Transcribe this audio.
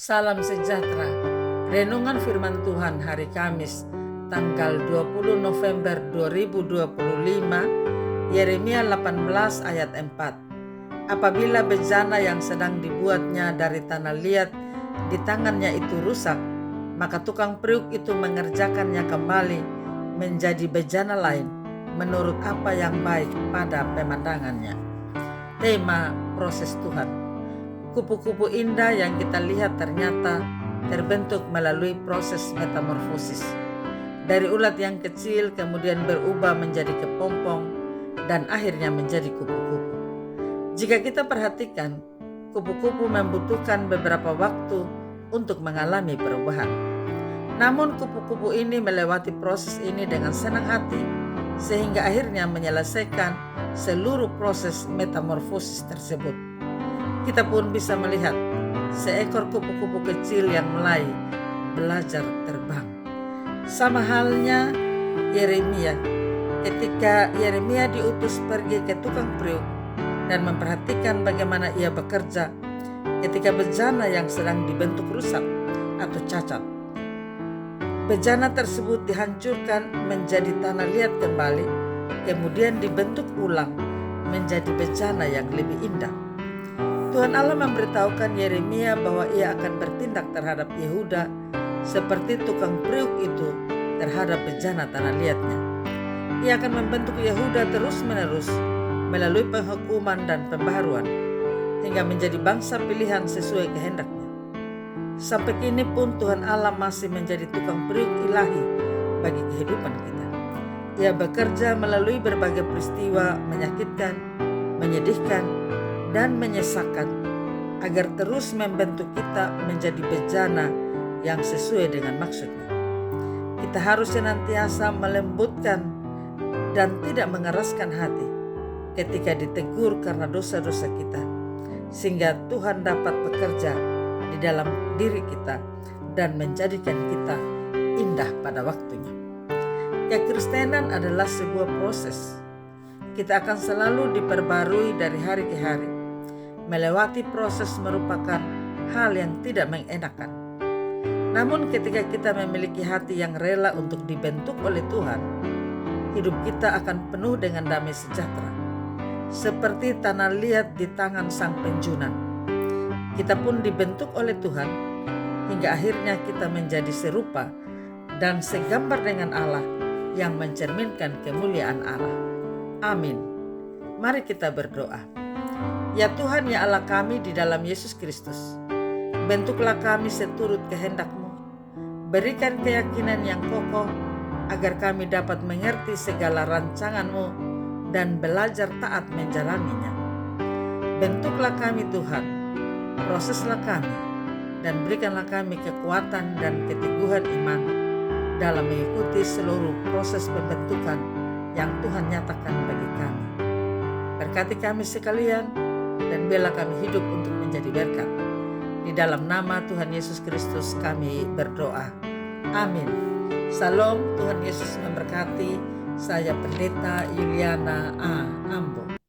Salam sejahtera. Renungan firman Tuhan hari Kamis, tanggal 20 November 2025, Yeremia 18 ayat 4. Apabila bejana yang sedang dibuatnya dari tanah liat di tangannya itu rusak, maka tukang periuk itu mengerjakannya kembali menjadi bejana lain menurut apa yang baik pada pemandangannya. Tema proses Tuhan. Kupu-kupu indah yang kita lihat ternyata terbentuk melalui proses metamorfosis. Dari ulat yang kecil kemudian berubah menjadi kepompong dan akhirnya menjadi kupu-kupu. Jika kita perhatikan, kupu-kupu membutuhkan beberapa waktu untuk mengalami perubahan. Namun kupu-kupu ini melewati proses ini dengan senang hati sehingga akhirnya menyelesaikan seluruh proses metamorfosis tersebut. Kita pun bisa melihat seekor kupu-kupu kecil yang mulai belajar terbang. Sama halnya Yeremia, ketika Yeremia diutus pergi ke tukang periuk dan memperhatikan bagaimana ia bekerja ketika bejana yang sedang dibentuk rusak atau cacat. Bejana tersebut dihancurkan menjadi tanah liat kembali, kemudian dibentuk ulang menjadi bejana yang lebih indah. Tuhan Allah memberitahukan Yeremia bahwa ia akan bertindak terhadap Yehuda seperti tukang periuk itu terhadap bejana tanah liatnya. Ia akan membentuk Yehuda terus-menerus melalui penghukuman dan pembaharuan hingga menjadi bangsa pilihan sesuai kehendaknya. Sampai kini pun Tuhan Allah masih menjadi tukang periuk ilahi bagi kehidupan kita. Ia bekerja melalui berbagai peristiwa menyakitkan, menyedihkan, dan menyesakkan agar terus membentuk kita menjadi bejana yang sesuai dengan maksudnya. Kita harus senantiasa melembutkan dan tidak mengeraskan hati ketika ditegur karena dosa-dosa kita, sehingga Tuhan dapat bekerja di dalam diri kita dan menjadikan kita indah pada waktunya. Kekristenan adalah sebuah proses. Kita akan selalu diperbarui dari hari ke hari. Melewati proses merupakan hal yang tidak mengenakan. Namun ketika kita memiliki hati yang rela untuk dibentuk oleh Tuhan, hidup kita akan penuh dengan damai sejahtera. Seperti tanah liat di tangan sang penjunan. Kita pun dibentuk oleh Tuhan hingga akhirnya kita menjadi serupa dan segambar dengan Allah yang mencerminkan kemuliaan Allah. Amin. Mari kita berdoa. Ya Tuhan, ya Allah kami di dalam Yesus Kristus, bentuklah kami seturut kehendak-Mu. Berikan keyakinan yang kokoh agar kami dapat mengerti segala rancangan-Mu dan belajar taat menjalaninya. Bentuklah kami Tuhan, proseslah kami, dan berikanlah kami kekuatan dan keteguhan iman dalam mengikuti seluruh proses pembentukan yang Tuhan nyatakan bagi kami. Berkati kami sekalian dan bela kami hidup untuk menjadi berkat. Di dalam nama Tuhan Yesus Kristus kami berdoa. Amin. Salam, Tuhan Yesus memberkati. Saya Pendeta Yuliana A. Ambo.